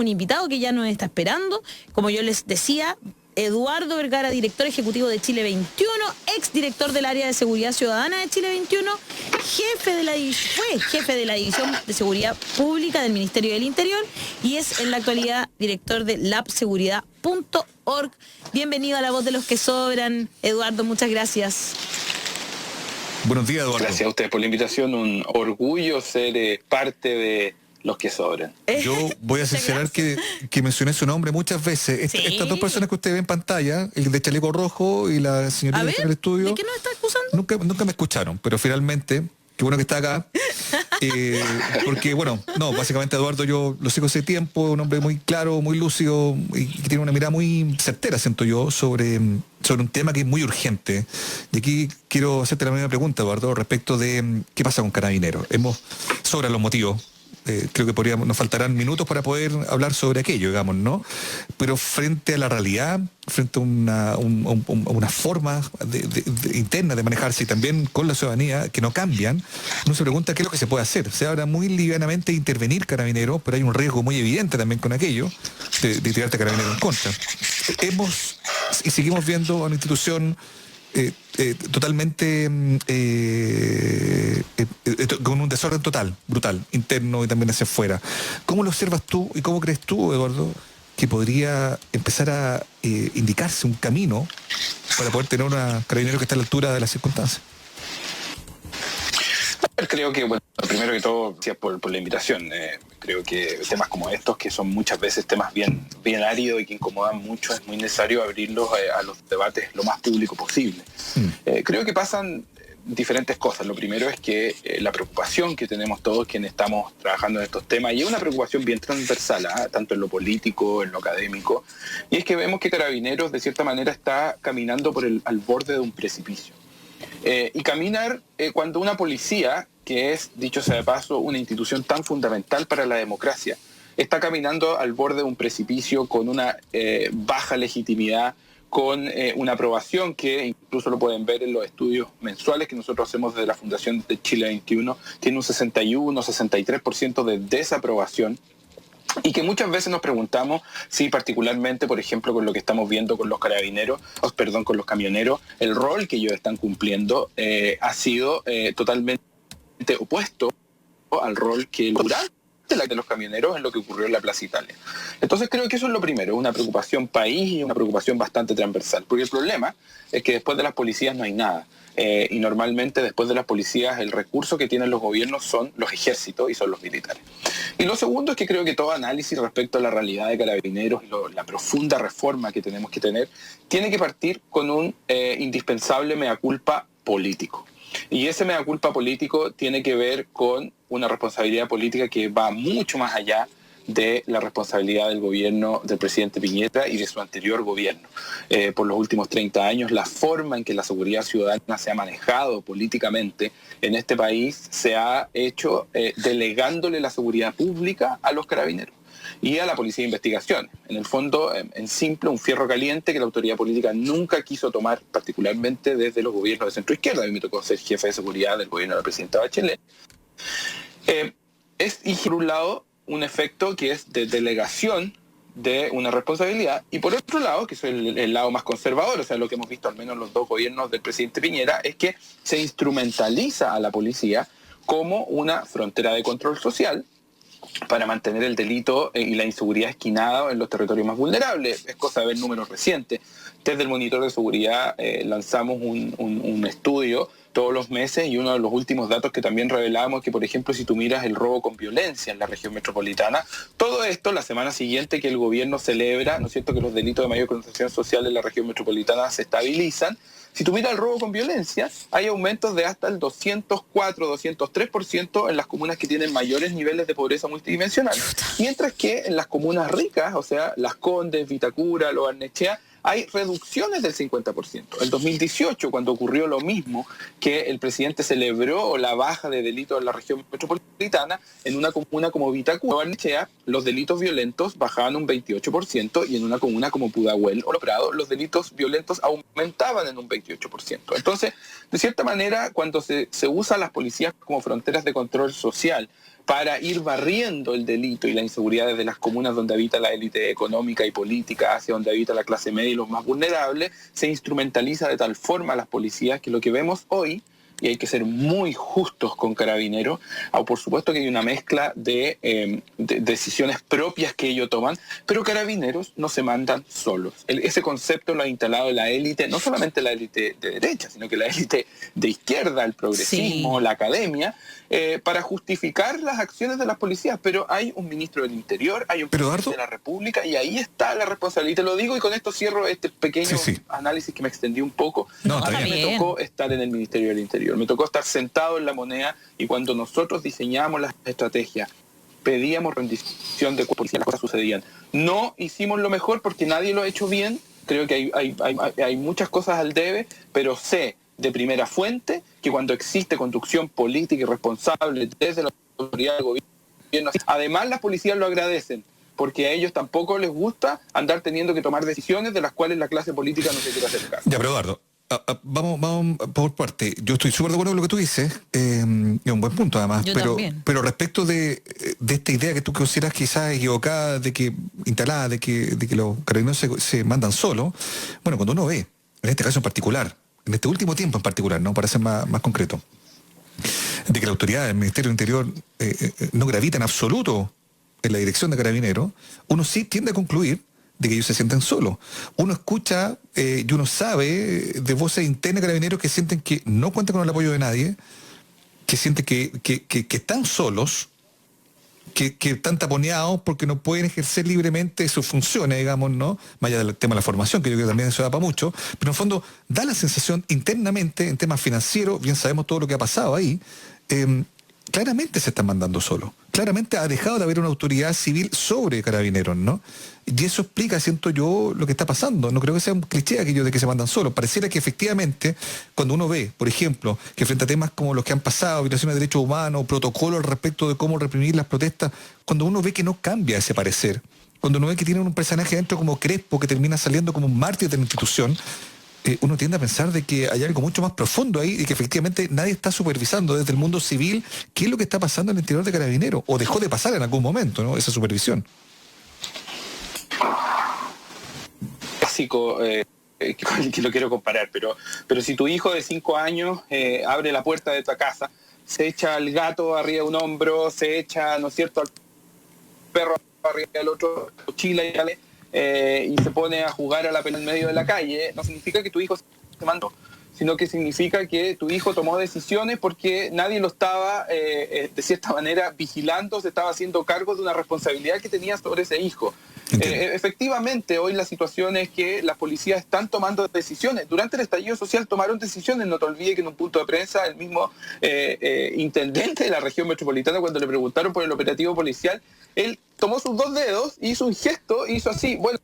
un invitado que ya nos está esperando. Como yo les decía, Eduardo Vergara, director ejecutivo de Chile 21, exdirector del área de seguridad ciudadana de Chile 21, fue jefe de la División de Seguridad Pública del Ministerio del Interior y es en la actualidad director de labseguridad.org. Bienvenido a La Voz de los que Sobran, Eduardo, muchas gracias. Buenos días, Eduardo. Gracias a ustedes por la invitación, un orgullo ser parte de Los que Sobran. Yo voy a sincerar que mencioné su nombre muchas veces. Sí. Estas dos personas que usted ve en pantalla, el de chaleco rojo y la señorita que está en el estudio, ¿de qué nos está acusando? nunca me escucharon, pero finalmente, qué bueno que está acá. Porque, básicamente Eduardo yo lo sigo hace tiempo, un hombre muy claro, muy lúcido y que tiene una mirada muy certera, siento yo, sobre un tema que es muy urgente. Y aquí quiero hacerte la misma pregunta, Eduardo, respecto de qué pasa con Carabineros. Sobran los motivos. Creo que nos faltarán minutos para poder hablar sobre aquello, digamos, ¿no? Pero frente a la realidad, frente a una forma interna de manejarse y también con la ciudadanía que no cambian, uno se pregunta qué es lo que se puede hacer. Se habla muy livianamente de intervenir Carabineros, pero hay un riesgo muy evidente también con aquello, de tirarte Carabineros en contra. Seguimos viendo a una institución totalmente con un desorden total, brutal, interno y también hacia afuera. ¿Cómo lo observas tú y cómo crees tú, Eduardo, que podría empezar a indicarse un camino para poder tener una Carabinero que esté a la altura de las circunstancias? Creo que, primero que todo, gracias por la invitación. Creo que temas como estos, que son muchas veces temas bien áridos y que incomodan mucho, es muy necesario abrirlos a los debates lo más público posible. Creo que pasan diferentes cosas. Lo primero es que la preocupación que tenemos todos quienes estamos trabajando en estos temas, y es una preocupación bien transversal, tanto en lo político, en lo académico, y es que vemos que Carabineros de cierta manera está caminando al borde de un precipicio. Y caminar cuando una policía, que es, dicho sea de paso, una institución tan fundamental para la democracia, está caminando al borde de un precipicio con una baja legitimidad, con una aprobación que incluso lo pueden ver en los estudios mensuales que nosotros hacemos desde la Fundación de Chile 21, tiene un 61-63% de desaprobación. Y que muchas veces nos preguntamos si particularmente, por ejemplo, con lo que estamos viendo con los con los camioneros, el rol que ellos están cumpliendo ha sido totalmente opuesto al rol que durante de los camioneros en lo que ocurrió en la Plaza Italia. Entonces creo que eso es lo primero, una preocupación país y una preocupación bastante transversal, porque el problema es que después de las policías no hay nada. Y normalmente después de las policías el recurso que tienen los gobiernos son los ejércitos y son los militares. Y lo segundo es que creo que todo análisis respecto a la realidad de Carabineros y la profunda reforma que tenemos que tener tiene que partir con un indispensable mea culpa político. Y ese mea culpa político tiene que ver con una responsabilidad política que va mucho más allá de la responsabilidad del gobierno del presidente Piñera y de su anterior gobierno. Por los últimos 30 años, la forma en que la seguridad ciudadana se ha manejado políticamente en este país se ha hecho delegándole la seguridad pública a los carabineros y a la Policía de Investigación. En el fondo, en simple, un fierro caliente que la autoridad política nunca quiso tomar, particularmente desde los gobiernos de centro izquierda. A mí me tocó ser jefe de seguridad del gobierno de la presidenta Bachelet. Y por un lado, un efecto que es de delegación de una responsabilidad, y por otro lado, que es el lado más conservador, o sea, lo que hemos visto al menos en los dos gobiernos del presidente Piñera, es que se instrumentaliza a la policía como una frontera de control social para mantener el delito y la inseguridad esquinada en los territorios más vulnerables. Es cosa de ver números recientes. Desde el Monitor de Seguridad lanzamos un estudio todos los meses, y uno de los últimos datos que también revelamos es que, por ejemplo, si tú miras el robo con violencia en la región metropolitana, todo esto la semana siguiente que el gobierno celebra, ¿no es cierto?, que los delitos de mayor concentración social en la región metropolitana se estabilizan. Si tú miras el robo con violencia, hay aumentos de hasta el 204, 203% en las comunas que tienen mayores niveles de pobreza multidimensional. Mientras que en las comunas ricas, o sea, Las Condes, Vitacura, Lo Barnechea, hay reducciones del 50%. El 2018, cuando ocurrió lo mismo, que el presidente celebró la baja de delitos en la región metropolitana, en una comuna como Vitacura o Barnechea, los delitos violentos bajaban un 28%, y en una comuna como Pudahuel o Lo Prado, los delitos violentos aumentaban en un 28%. Entonces, de cierta manera, cuando se usa a las policías como fronteras de control social, para ir barriendo el delito y la inseguridad desde las comunas donde habita la élite económica y política hacia donde habita la clase media y los más vulnerables, se instrumentaliza de tal forma a las policías que lo que vemos hoy, y hay que ser muy justos con Carabineros, por supuesto que hay una mezcla de decisiones propias que ellos toman, pero Carabineros no se mandan solos. Ese concepto lo ha instalado la élite, no solamente la élite de derecha, sino que la élite de izquierda, el progresismo, la academia, para justificar las acciones de las policías. Pero hay un ministro del Interior, hay un presidente de la República, y ahí está la responsabilidad. Te lo digo, y con esto cierro este pequeño análisis que me extendí un poco. A mí me tocó estar en el Ministerio del Interior, me tocó estar sentado en la moneda, y cuando nosotros diseñamos las estrategias, pedíamos rendición de policía, las cosas sucedían. No hicimos lo mejor porque nadie lo ha hecho bien, creo que hay muchas cosas al debe, pero sé de primera fuente que cuando existe conducción política y responsable desde la autoridad del gobierno, además las policías lo agradecen, porque a ellos tampoco les gusta andar teniendo que tomar decisiones de las cuales la clase política no se quiere hacer cargo. Ya, pero Eduardo, vamos por parte. Yo estoy súper de acuerdo con lo que tú dices, es un buen punto además, pero respecto de esta idea que tú consideras quizás equivocada, instalada, de que los carabineros se mandan solos, bueno, cuando uno ve, en este caso en particular, en este último tiempo en particular, ¿no? Para ser más concreto, de que la autoridad del Ministerio del Interior no gravita en absoluto en la dirección de Carabineros, uno sí tiende a concluir de que ellos se sienten solos. Uno escucha y uno sabe de voces internas de Carabineros que sienten que no cuentan con el apoyo de nadie, que sienten que están solos, que están taponeados porque no pueden ejercer libremente sus funciones, digamos, ¿no? Más allá del tema de la formación, que yo creo que también eso da para mucho, pero en el fondo da la sensación internamente, en temas financieros, bien sabemos todo lo que ha pasado ahí, claramente se están mandando solos. Claramente ha dejado de haber una autoridad civil sobre Carabineros, ¿no? Y eso explica, siento yo, lo que está pasando. No creo que sea un cliché aquello de que se mandan solos. Pareciera que efectivamente, cuando uno ve, por ejemplo, que frente a temas como los que han pasado, violaciones de derechos humanos, protocolos al respecto de cómo reprimir las protestas, cuando uno ve que no cambia ese parecer, cuando uno ve que tienen un personaje dentro como Crespo, que termina saliendo como un mártir de la institución, uno tiende a pensar de que hay algo mucho más profundo ahí y que efectivamente nadie está supervisando desde el mundo civil qué es lo que está pasando en el interior de Carabineros, o dejó de pasar en algún momento, ¿no? Esa supervisión. Básico, que lo quiero comparar, pero si tu hijo de 5 años abre la puerta de tu casa, se echa al gato arriba de un hombro, se echa, ¿no es cierto?, al perro arriba del otro, mochila y se pone a jugar a la pelota en medio de la calle, no significa que tu hijo se mandó, sino que significa que tu hijo tomó decisiones porque nadie lo estaba, de cierta manera, vigilando, se estaba haciendo cargo de una responsabilidad que tenía sobre ese hijo. Efectivamente, hoy la situación es que las policías están tomando decisiones. Durante el estallido social tomaron decisiones. No te olvides que en un punto de prensa el mismo intendente de la región metropolitana, cuando le preguntaron por el operativo policial, él tomó sus 2 dedos, hizo un gesto, hizo así. Bueno,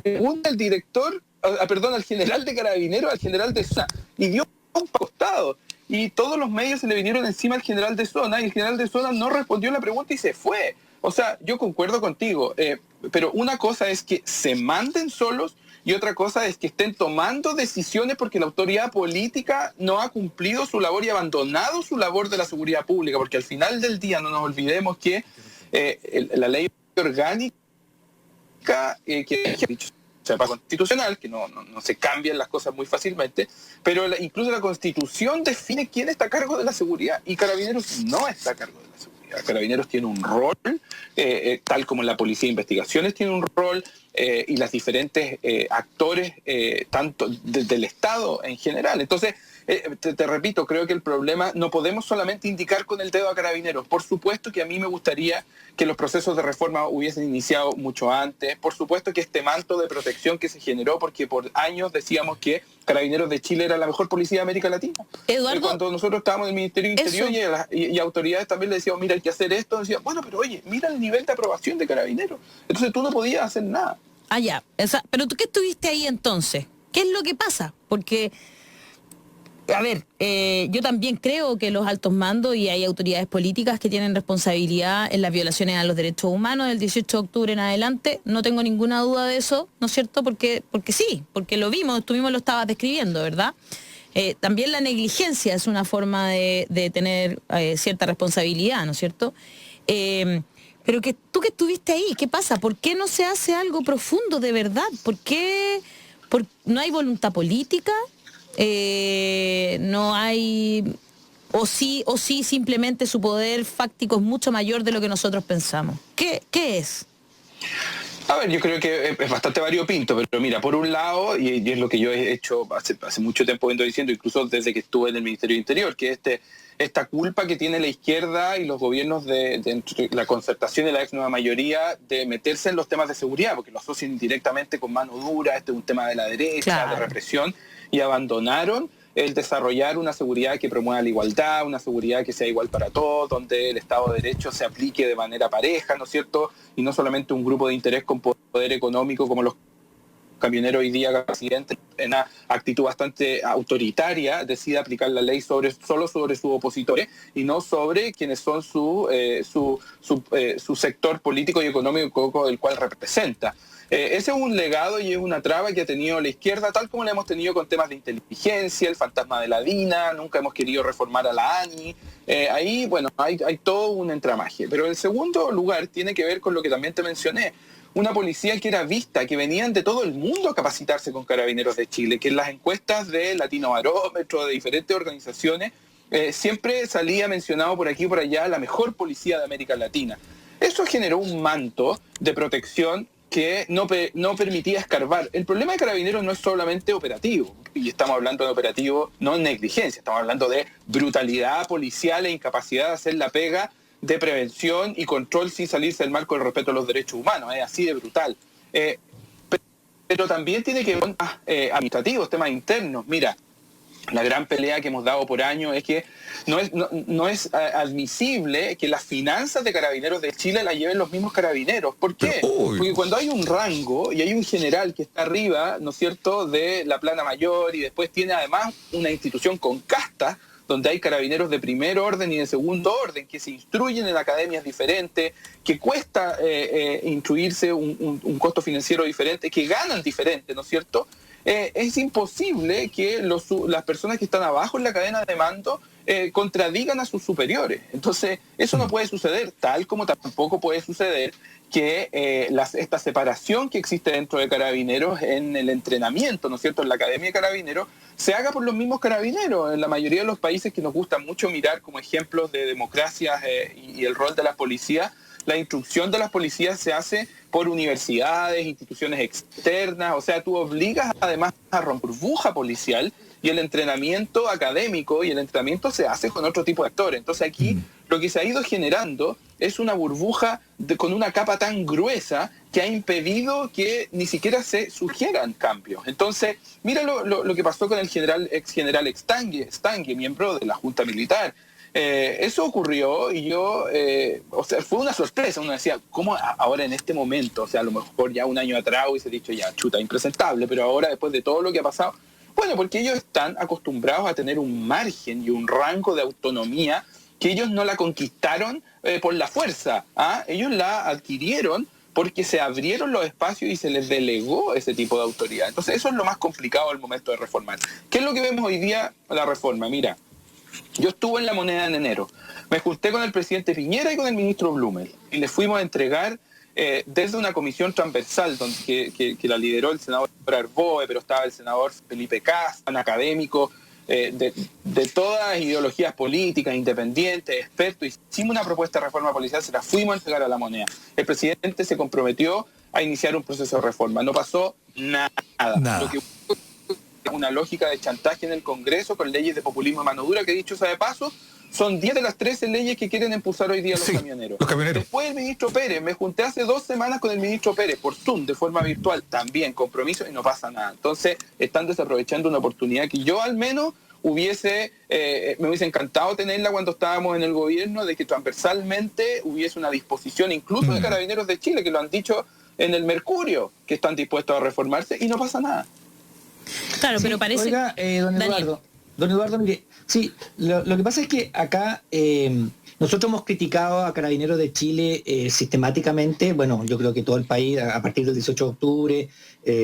pregunta al director, al general de Carabineros, al general de zona, y dio un costado. Y todos los medios se le vinieron encima al general de zona, y el general de zona no respondió la pregunta y se fue. O sea, yo concuerdo contigo, pero una cosa es que se manden solos y otra cosa es que estén tomando decisiones porque la autoridad política no ha cumplido su labor y ha abandonado su labor de la seguridad pública, porque al final del día no nos olvidemos que la ley orgánica que dicho sea constitucional, que no se cambian las cosas muy fácilmente, pero incluso la Constitución define quién está a cargo de la seguridad y Carabineros no está a cargo de la seguridad. Carabineros tiene un rol, tal como la Policía de Investigaciones tiene un rol, y las diferentes actores, tanto del Estado en general. Entonces, te repito, creo que el problema no podemos solamente indicar con el dedo a Carabineros. Por supuesto que a mí me gustaría que los procesos de reforma hubiesen iniciado mucho antes. Por supuesto que este manto de protección que se generó, porque por años decíamos que Carabineros de Chile era la mejor policía de América Latina. Eduardo, cuando nosotros estábamos en el Ministerio del Interior y autoridades también le decíamos, mira, hay que hacer esto, decían, bueno, pero oye, mira el nivel de aprobación de Carabineros. Entonces tú no podías hacer nada. Ah, ya. Pero tú, ¿qué estuviste ahí entonces? ¿Qué es lo que pasa? Porque, a ver, yo también creo que los altos mandos y hay autoridades políticas que tienen responsabilidad en las violaciones a los derechos humanos del 18 de octubre en adelante. No tengo ninguna duda de eso, ¿no es cierto? Porque sí, porque lo vimos, tú mismo lo estabas describiendo, ¿verdad? También la negligencia es una forma de tener cierta responsabilidad, ¿no es cierto? Pero que tú que estuviste ahí, ¿qué pasa? ¿Por qué no se hace algo profundo de verdad? ¿Por qué no hay voluntad política? No hay... O sí, simplemente su poder fáctico es mucho mayor de lo que nosotros pensamos. ¿Qué es? A ver, yo creo que es bastante variopinto, pero mira, por un lado, y es lo que yo he hecho hace mucho tiempo vengo diciendo, incluso desde que estuve en el Ministerio de Interior, que esta culpa que tiene la izquierda y los gobiernos de la concertación y la ex nueva mayoría de meterse en los temas de seguridad, porque lo asocian directamente con mano dura, este es un tema de la derecha, claro, de represión, y abandonaron el desarrollar una seguridad que promueva la igualdad, una seguridad que sea igual para todos, donde el Estado de Derecho se aplique de manera pareja, ¿no es cierto? Y no solamente un grupo de interés con poder económico como los camioneros hoy día, presidente, en una actitud bastante autoritaria, decide aplicar la ley solo sobre sus opositores y no sobre quienes son su sector político y económico del cual representa. Ese es un legado y es una traba que ha tenido la izquierda, tal como la hemos tenido con temas de inteligencia, el fantasma de la DINA, nunca hemos querido reformar a la ANI. Ahí, bueno, hay todo un entramaje. Pero en segundo lugar tiene que ver con lo que también te mencioné. Una policía que era vista, que venían de todo el mundo a capacitarse con Carabineros de Chile, que en las encuestas de Latino Barómetro, de diferentes organizaciones, siempre salía mencionado por aquí y por allá la mejor policía de América Latina. Eso generó un manto de protección que no permitía escarbar. El problema de Carabineros no es solamente operativo, y estamos hablando de operativo, no negligencia, estamos hablando de brutalidad policial e incapacidad de hacer la pega de prevención y control sin salirse del marco del respeto a los derechos humanos, así de brutal. Pero también tiene que ver con administrativos, temas internos. Mira, la gran pelea que hemos dado por años es que no es admisible que las finanzas de Carabineros de Chile las lleven los mismos carabineros. ¿Por qué? Porque cuando hay un rango y hay un general que está arriba, ¿no es cierto?, de la plana mayor y después tiene además una institución con casta, donde hay carabineros de primer orden y de segundo orden, que se instruyen en academias diferentes, que cuesta instruirse un costo financiero diferente, que ganan diferente, ¿no es cierto? Es imposible que las personas que están abajo en la cadena de mando contradigan a sus superiores. Entonces, eso no puede suceder, tal como tampoco puede suceder que esta separación que existe dentro de Carabineros en el entrenamiento, ¿no es cierto?, en la Academia de Carabineros, se haga por los mismos carabineros. En la mayoría de los países que nos gusta mucho mirar como ejemplos de democracias y el rol de las policías, la instrucción de las policías se hace por universidades, instituciones externas, o sea, tú obligas además a romper burbuja policial y el entrenamiento académico y el entrenamiento se hace con otro tipo de actores. Entonces aquí lo que se ha ido generando es una burbuja con una capa tan gruesa que ha impedido que ni siquiera se sugieran cambios. Entonces, mira lo que pasó con el ex general Stange, miembro de la Junta Militar. Eso ocurrió y yo, o sea, fue una sorpresa. Uno decía, ¿cómo ahora en este momento? O sea, a lo mejor ya un año atrás hubiese dicho, ya, chuta, impresentable, pero ahora después de todo lo que ha pasado, bueno, porque ellos están acostumbrados a tener un margen y un rango de autonomía que ellos no la conquistaron por la fuerza, ellos la adquirieron porque se abrieron los espacios y se les delegó ese tipo de autoridad. Entonces eso es lo más complicado al momento de reformar. ¿Qué es lo que vemos hoy día en la reforma? Mira, yo estuve en La Moneda en enero, me junté con el presidente Piñera y con el ministro Blumel y le fuimos a entregar desde una comisión transversal que la lideró el senador Arboe, pero estaba el senador Felipe Cas, un académico de todas ideologías políticas, independientes, expertos. Hicimos una propuesta de reforma policial, se la fuimos a entregar a La Moneda. El presidente se comprometió a iniciar un proceso de reforma. No pasó nada. Lo que una lógica de chantaje en el Congreso con leyes de populismo y mano dura, que dicho sea de paso, son 10 de las 13 leyes que quieren impulsar hoy día los camioneros. Después el ministro Pérez, me junté hace 2 semanas con el ministro Pérez por Zoom, de forma virtual, también compromiso y no pasa nada. Entonces están desaprovechando una oportunidad que yo al menos me hubiese encantado tenerla cuando estábamos en el gobierno, de que transversalmente hubiese una disposición incluso de Carabineros de Chile, que lo han dicho en el Mercurio, que están dispuestos a reformarse y no pasa nada. Claro, pero parece... Oiga, don Eduardo, mire, sí, lo que pasa es que acá Nosotros hemos criticado a Carabineros de Chile sistemáticamente, bueno, yo creo que todo el país, a partir del 18 de octubre,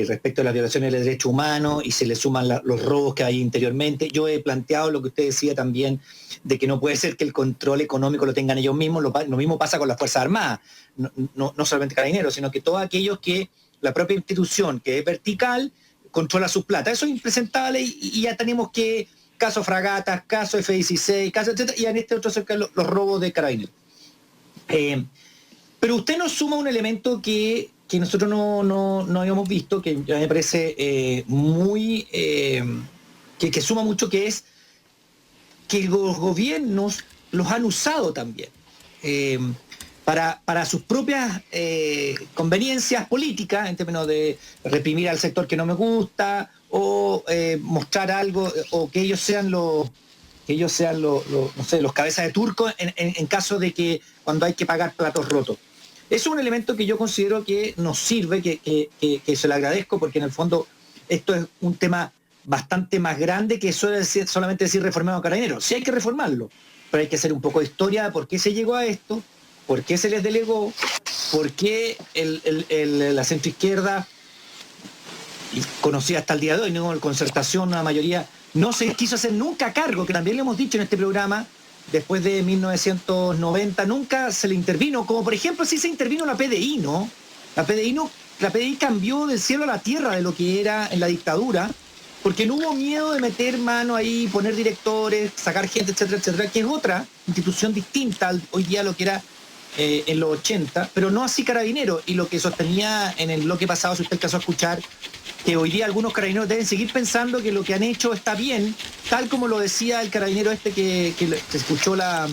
respecto a las violaciones de los derechos humanos, y se le suman los robos que hay interiormente. Yo he planteado lo que usted decía también, de que no puede ser que el control económico lo tengan ellos mismos, lo mismo pasa con las Fuerzas Armadas, no solamente Carabineros, sino que todos aquellos que la propia institución, que es vertical, controla sus plata. Eso es impresentable y ya tenemos que... caso Fragatas, caso F-16, caso etcétera, y en este otro cerca los robos de Carabineros. Pero usted nos suma un elemento que nosotros no habíamos visto, que a mí me parece muy... que suma mucho, que es que los gobiernos los han usado también para sus propias conveniencias políticas, en términos de reprimir al sector que no me gusta, o mostrar algo, o que ellos sean los no sé, los cabezas de turco en caso de que cuando hay que pagar platos rotos. Es un elemento que yo considero que nos sirve, que se lo agradezco, porque en el fondo esto es un tema bastante más grande que solamente decir reformemos a Carabineros. Sí hay que reformarlo, pero hay que hacer un poco de historia de por qué se llegó a esto, por qué se les delegó, por qué la centroizquierda, y conocida hasta el día de hoy, ¿no? Concertación, una mayoría, no se quiso hacer nunca cargo, que también le hemos dicho en este programa, después de 1990, nunca se le intervino, como por ejemplo sí se intervino la PDI, ¿no? La PDI cambió del cielo a la tierra de lo que era en la dictadura, porque no hubo miedo de meter mano ahí, poner directores, sacar gente, etcétera, etcétera, que es otra institución distinta hoy día a lo que era en los 80, pero no así Carabineros, y lo que sostenía en el bloque pasado, si usted alcanzó a escuchar, que hoy día algunos carabineros deben seguir pensando que lo que han hecho está bien, tal como lo decía el carabinero que escuchó la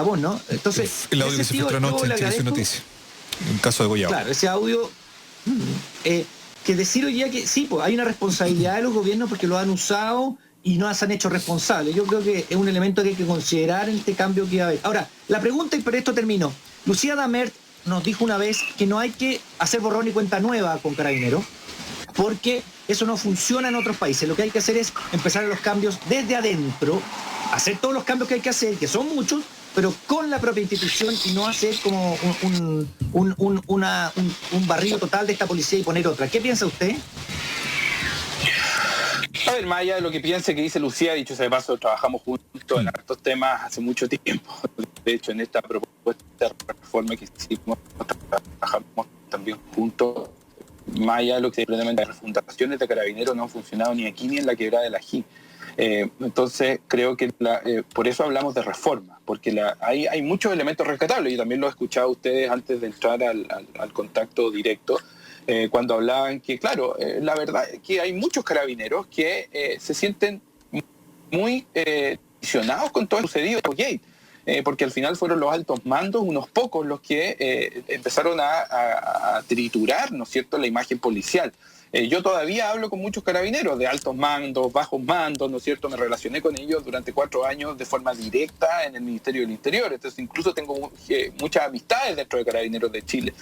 voz, ¿no? Entonces, el audio que se filtró anoche en Televisión Noticias, en caso de Goyao. Claro, ese audio, que decir hoy día que sí, pues hay una responsabilidad de los gobiernos porque lo han usado y no se han hecho responsables. Yo creo que es un elemento que hay que considerar en este cambio que va a haber. Ahora, la pregunta, y por esto termino, Lucía Damert nos dijo una vez que no hay que hacer borrón y cuenta nueva con Carabineros, porque eso no funciona en otros países. Lo que hay que hacer es empezar los cambios desde adentro, hacer todos los cambios que hay que hacer, que son muchos, pero con la propia institución, y no hacer como un barrido total de esta policía y poner otra. ¿Qué piensa usted? A ver, más allá de lo que piense, que dice Lucía, dicho sea de paso, trabajamos juntos en estos temas hace mucho tiempo. De hecho, en esta propuesta de reforma que hicimos, trabajamos también juntos. Más allá de lo que simplemente las refundaciones de Carabineros no han funcionado ni aquí ni en la quebrada del Ají. Entonces creo que por eso hablamos de reforma, porque hay muchos elementos rescatables. Yo también lo he escuchado a ustedes antes de entrar al contacto directo, cuando hablaban que, claro, la verdad es que hay muchos carabineros que se sienten muy tensionados con todo lo sucedido en Gate. Porque al final fueron los altos mandos, unos pocos, los que empezaron a triturar, ¿no es cierto?, la imagen policial. Yo todavía hablo con muchos carabineros de altos mandos, bajos mandos, ¿no es cierto? Me relacioné con ellos durante 4 años de forma directa en el Ministerio del Interior. Entonces incluso tengo muchas amistades dentro de Carabineros de Chile.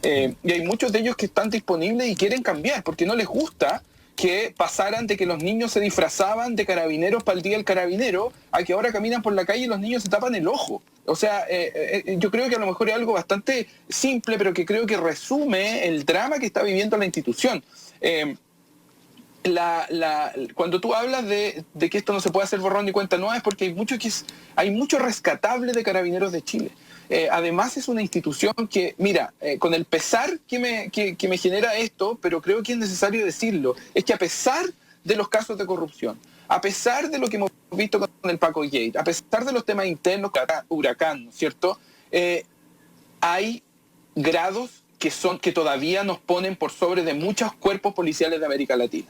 Y hay muchos de ellos que están disponibles y quieren cambiar porque no les gusta que pasaran de que los niños se disfrazaban de carabineros para el Día del Carabinero a que ahora caminan por la calle y los niños se tapan el ojo. O sea, yo creo que a lo mejor es algo bastante simple, pero que creo que resume el drama que está viviendo la institución. Cuando tú hablas de que esto no se puede hacer borrón ni cuenta nueva, es porque hay mucho rescatable de Carabineros de Chile. Además es una institución que, mira, con el pesar que me genera esto, pero creo que es necesario decirlo, es que a pesar de los casos de corrupción, a pesar de lo que hemos visto con el Paco Gate, a pesar de los temas internos, Huracán, ¿no es cierto?, hay grados que todavía nos ponen por sobre de muchos cuerpos policiales de América Latina.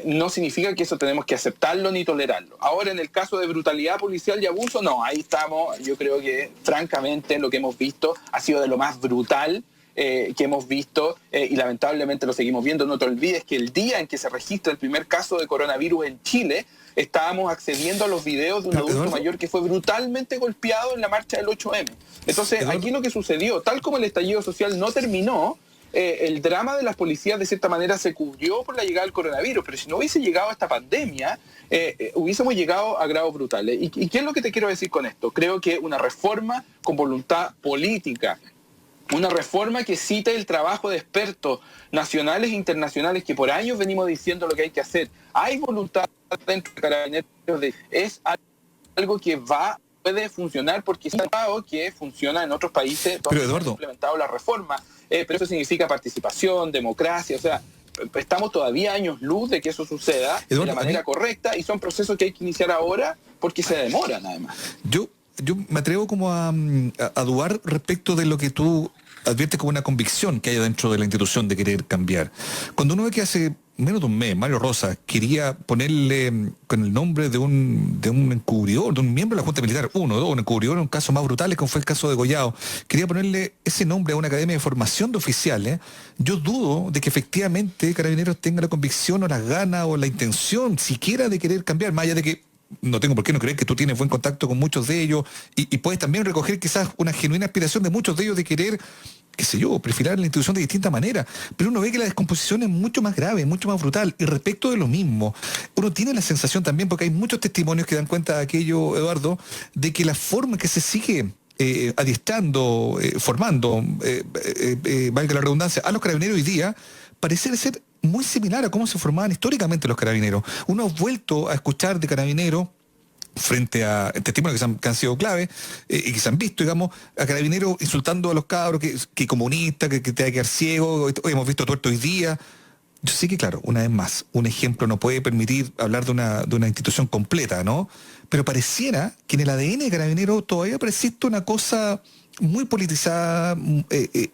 No significa que eso tenemos que aceptarlo ni tolerarlo. Ahora, en el caso de brutalidad policial y abuso, no, ahí estamos. Yo creo que, francamente, lo que hemos visto ha sido de lo más brutal que hemos visto y lamentablemente lo seguimos viendo. No te olvides que el día en que se registra el primer caso de coronavirus en Chile, estábamos accediendo a los videos de un adulto mayor que fue brutalmente golpeado en la marcha del 8M. Entonces, aquí lo que sucedió, tal como el estallido social no terminó, el drama de las policías de cierta manera se cubrió por la llegada del coronavirus, pero si no hubiese llegado esta pandemia, hubiésemos llegado a grados brutales. ¿Y qué es lo que te quiero decir con esto? Creo que una reforma con voluntad política, una reforma que cite el trabajo de expertos nacionales e internacionales que por años venimos diciendo lo que hay que hacer. Hay voluntad dentro de Carabineros, es algo que puede funcionar porque es algo que funciona en otros países donde se ha implementado la reforma, pero eso significa participación, democracia, o sea, estamos todavía años luz de que eso suceda de la manera correcta y son procesos que hay que iniciar ahora porque se demoran además. Yo me atrevo como a dudar respecto de lo que tú adviertes como una convicción que hay dentro de la institución de querer cambiar. Cuando uno ve que hace menos de un mes Mario Rosas quería ponerle con el nombre de un encubridor, de un miembro de la Junta Militar, un encubridor en un caso más brutal como fue el caso de Goyao, quería ponerle ese nombre a una academia de formación de oficiales, yo dudo de que efectivamente Carabineros tenga la convicción o las ganas o la intención siquiera de querer cambiar, más allá de que no tengo por qué no creer que tú tienes buen contacto con muchos de ellos y puedes también recoger quizás una genuina aspiración de muchos de ellos de querer, qué sé yo, perfilar la institución de distinta manera, pero uno ve que la descomposición es mucho más grave, mucho más brutal, y respecto de lo mismo, uno tiene la sensación también, porque hay muchos testimonios que dan cuenta de aquello, Eduardo, de que la forma que se sigue adiestrando, formando, valga la redundancia, a los carabineros hoy día, parece ser muy similar a cómo se formaban históricamente los carabineros. Uno ha vuelto a escuchar de carabineros frente a testimonios que han sido clave y que se han visto, digamos, a carabineros insultando a los cabros, que comunista, que te va a quedar ciego, hoy hemos visto tuerto hoy día. Yo sé que, claro, una vez más, un ejemplo no puede permitir hablar de una institución completa, ¿no? Pero pareciera que en el ADN de Carabineros todavía persiste una cosa muy politizada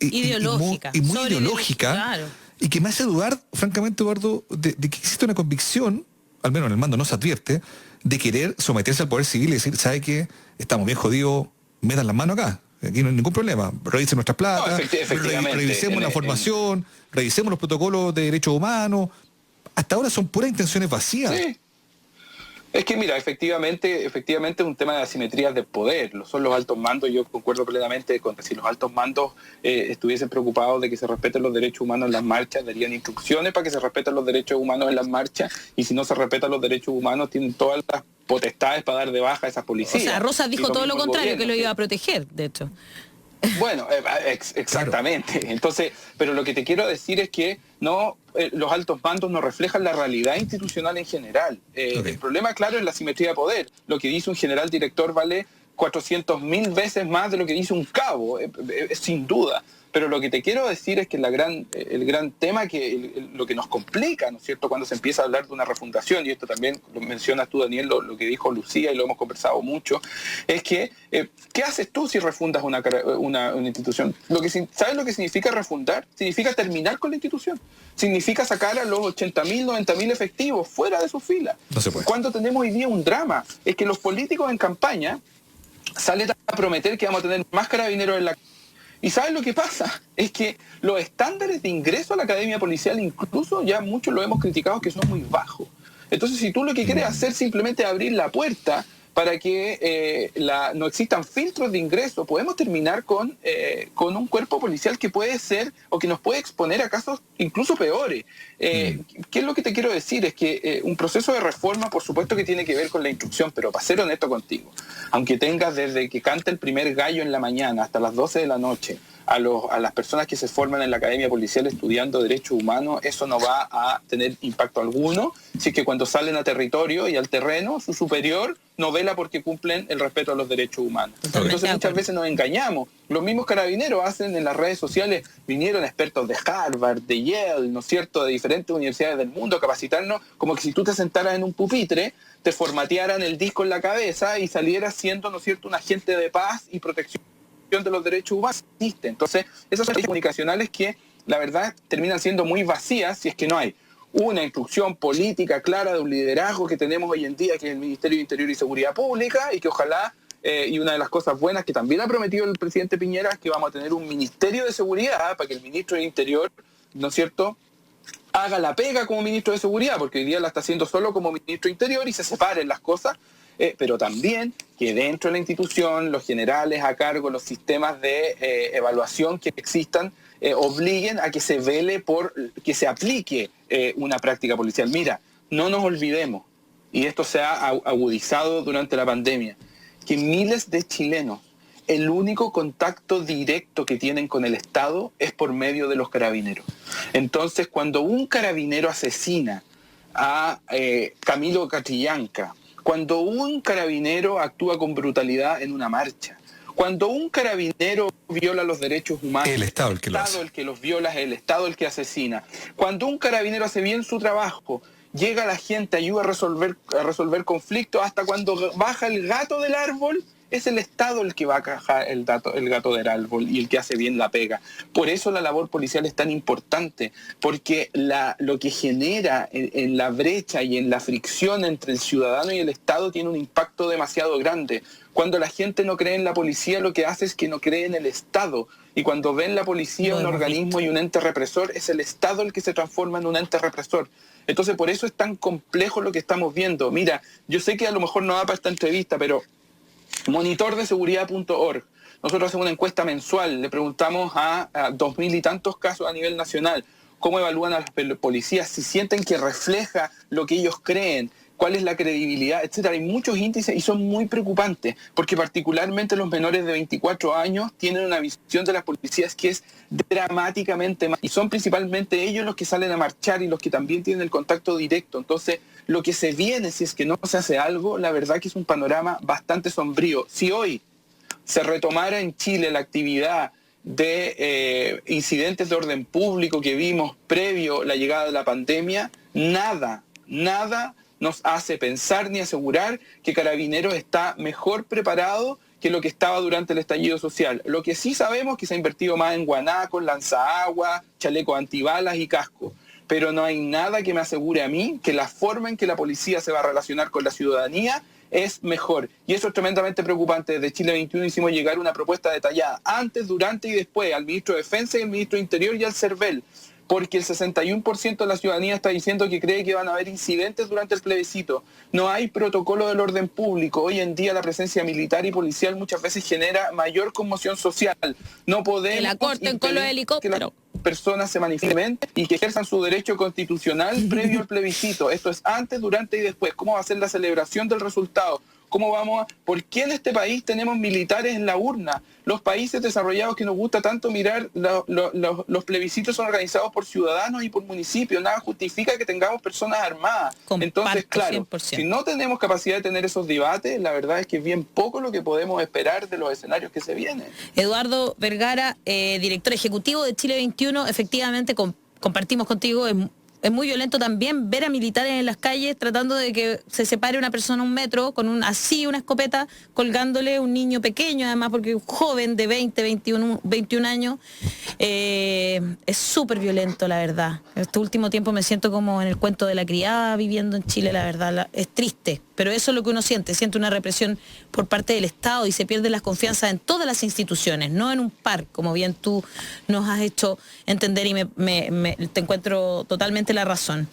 ideológica, y muy ideológica, claro. Y que me hace dudar, francamente, Eduardo, de que existe una convicción, al menos en el mando no se advierte, de querer someterse al poder civil y decir, ¿sabe qué? Estamos bien jodidos, metan las manos acá. Aquí no hay ningún problema. Revisen nuestras plata, revisemos la formación, revisemos los protocolos de derechos humanos. Hasta ahora son puras intenciones vacías. Sí. Es que mira, efectivamente es un tema de asimetrías de poder. Son los altos mandos, yo concuerdo plenamente con que si los altos mandos estuviesen preocupados de que se respeten los derechos humanos en las marchas, darían instrucciones para que se respeten los derechos humanos en las marchas, y si no se respetan los derechos humanos tienen todas las potestades para dar de baja a esas policías. O sea, Rosas dijo todo lo contrario, que lo iba a proteger, de hecho. Bueno, exactamente. Claro. Entonces, pero lo que te quiero decir es que los altos mandos no reflejan la realidad institucional en general. El problema, claro, es la asimetría de poder. Lo que dice un general director vale 400.000 veces más de lo que dice un cabo, sin duda. Pero lo que te quiero decir es que el gran tema, lo que nos complica, ¿no es cierto?, cuando se empieza a hablar de una refundación, y esto también lo mencionas tú, Daniel, lo que dijo Lucía, y lo hemos conversado mucho, es que, ¿qué haces tú si refundas una institución? ¿Sabes lo que significa refundar? Significa terminar con la institución. Significa sacar a los 80.000, 90.000 efectivos fuera de sus filas. No se puede. Cuando tenemos hoy día un drama, es que los políticos en campaña salen a prometer que vamos a tener más carabineros en la... ¿Y sabes lo que pasa? Es que los estándares de ingreso a la academia policial, incluso ya muchos lo hemos criticado, que son muy bajos. Entonces, si tú lo que quieres hacer es simplemente abrir la puerta para que no existan filtros de ingreso, podemos terminar con un cuerpo policial que puede ser o que nos puede exponer a casos incluso peores. ¿Qué es lo que te quiero decir? Es que un proceso de reforma, por supuesto que tiene que ver con la instrucción, pero para ser honesto contigo, aunque tengas desde que canta el primer gallo en la mañana hasta las 12 de la noche, a las personas que se forman en la academia policial estudiando derechos humanos, eso no va a tener impacto alguno, si es que cuando salen a territorio y al terreno, su superior no vela porque cumplen el respeto a los derechos humanos. Entonces muchas veces nos engañamos. Los mismos carabineros hacen en las redes sociales, vinieron expertos de Harvard, de Yale, ¿no es cierto?, de diferentes universidades del mundo a capacitarnos, como que si tú te sentaras en un pupitre, te formatearan el disco en la cabeza y salieras siendo, ¿no es cierto?, un agente de paz y protección de los derechos humanos. Entonces, esas son las comunicacionales que, la verdad, terminan siendo muy vacías si es que no hay una instrucción política clara de un liderazgo que tenemos hoy en día, que es el Ministerio de Interior y Seguridad Pública, y que ojalá, y una de las cosas buenas que también ha prometido el presidente Piñera, es que vamos a tener un Ministerio de Seguridad para que el ministro de Interior, ¿no es cierto?, haga la pega como ministro de Seguridad, porque hoy día la está haciendo solo como ministro de Interior y se separen las cosas, pero también que dentro de la institución, los generales a cargo, los sistemas de evaluación que existan, obliguen a que se vele por que se aplique una práctica policial. Mira, no nos olvidemos, y esto se ha agudizado durante la pandemia, que miles de chilenos, el único contacto directo que tienen con el Estado es por medio de los carabineros. Entonces, cuando un carabinero asesina a Camilo Catrillanca, cuando un carabinero actúa con brutalidad en una marcha, cuando un carabinero viola los derechos humanos, el Estado el que lo hace. El Estado el que los viola, es el Estado el que asesina. Cuando un carabinero hace bien su trabajo, llega la gente, ayuda a resolver conflictos, hasta cuando baja el gato del árbol, es el Estado el que va a cajar el gato del árbol y el que hace bien la pega. Por eso la labor policial es tan importante, porque lo que genera en la brecha y en la fricción entre el ciudadano y el Estado tiene un impacto demasiado grande. Cuando la gente no cree en la policía, lo que hace es que no cree en el Estado. Y cuando ven la policía un organismo y un ente represor, es el Estado el que se transforma en un ente represor. Entonces, por eso es tan complejo lo que estamos viendo. Mira, yo sé que a lo mejor no da para esta entrevista, pero monitordeseguridad.org, nosotros hacemos una encuesta mensual, le preguntamos a 2.000 y tantos casos a nivel nacional, cómo evalúan a los policías, si sienten que refleja lo que ellos creen, cuál es la credibilidad, etcétera. Hay muchos índices y son muy preocupantes, porque particularmente los menores de 24 años tienen una visión de las policías que es dramáticamente más, y son principalmente ellos los que salen a marchar y los que también tienen el contacto directo. Entonces, lo que se viene, si es que no se hace algo, la verdad que es un panorama bastante sombrío. Si hoy se retomara en Chile la actividad de incidentes de orden público que vimos previo a la llegada de la pandemia, nada nos hace pensar ni asegurar que Carabineros está mejor preparado que lo que estaba durante el estallido social. Lo que sí sabemos es que se ha invertido más en guanacos, lanzaagua, chalecos antibalas y casco. Pero no hay nada que me asegure a mí que la forma en que la policía se va a relacionar con la ciudadanía es mejor. Y eso es tremendamente preocupante. Desde Chile 21 hicimos llegar una propuesta detallada antes, durante y después al ministro de Defensa y al ministro de Interior y al CERVEL, porque el 61% de la ciudadanía está diciendo que cree que van a haber incidentes durante el plebiscito. No hay protocolo del orden público. Hoy en día la presencia militar y policial muchas veces genera mayor conmoción social. No podemos que la corten con los helicópteros. Que las personas se manifiesten y que ejerzan su derecho constitucional previo al plebiscito. Esto es antes, durante y después. ¿Cómo va a ser la celebración del resultado? ¿Cómo vamos ¿Por qué en este país tenemos militares en la urna? Los países desarrollados que nos gusta tanto mirar, los plebiscitos son organizados por ciudadanos y por municipios. Nada justifica que tengamos personas armadas. Entonces, claro, 100%. Si no tenemos capacidad de tener esos debates, la verdad es que es bien poco lo que podemos esperar de los escenarios que se vienen. Eduardo Vergara, director ejecutivo de Chile 21, efectivamente compartimos contigo. Es muy violento también ver a militares en las calles tratando de que se separe una persona 1 metro con una escopeta, colgándole a un niño pequeño, además porque un joven de 20, 21 años. Es súper violento, la verdad. Este último tiempo me siento como en el cuento de la criada viviendo en Chile, la verdad. Es triste, pero eso es lo que uno siente una represión por parte del Estado y se pierde las confianzas en todas las instituciones, no en un par, como bien tú nos has hecho entender y te encuentro totalmente la razón.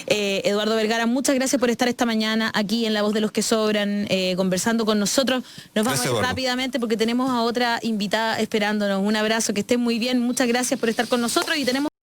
Eduardo Vergara, muchas gracias por estar esta mañana aquí en La Voz de los que Sobran, conversando con nosotros. Nos vamos a ir rápidamente porque tenemos a otra invitada esperándonos. Un abrazo, que estén muy bien, muchas gracias por estar con nosotros y tenemos